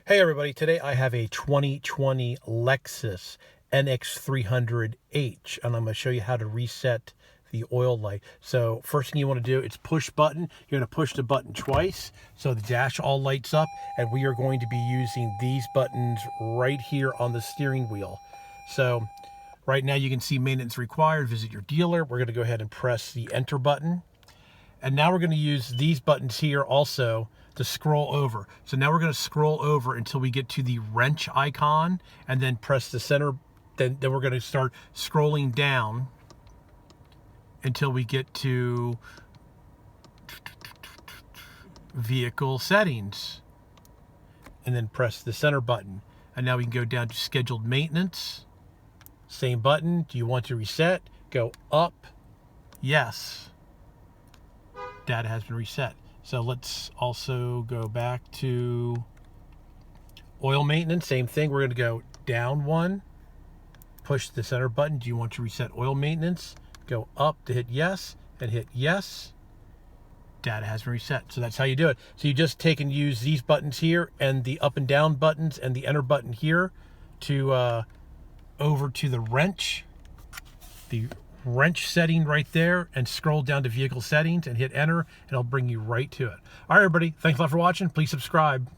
Hey everybody, today I have a 2020 Lexus NX300h and I'm going to show you how to reset the oil light. So first thing you want to do is push button. You're going to push the button twice so the dash all lights up, and we are going to be using these buttons right here on the steering wheel. So right now you can see maintenance required, visit your dealer. We're going to go ahead and press the enter button. And now we're going to use these buttons here also to scroll over. So now we're going to scroll over until we get to the wrench icon and then press the center. Then we're going to start scrolling down until we get to vehicle settings. And then press the center button. And now we can go down to scheduled maintenance. Same button. Do you want to reset? Go up. Yes. Data has been reset. So let's also go back to oil maintenance. Same thing. We're going to go down one, push the center button. Do you want to reset oil maintenance? Go up to hit yes and hit yes. Data has been reset. So that's how you do it. So you just take and use these buttons here and the up and down buttons and the enter button here to over to the wrench setting right there, and scroll down to vehicle settings and hit enter, and it'll bring you right to it. All right, everybody. Thanks a lot for watching. Please subscribe.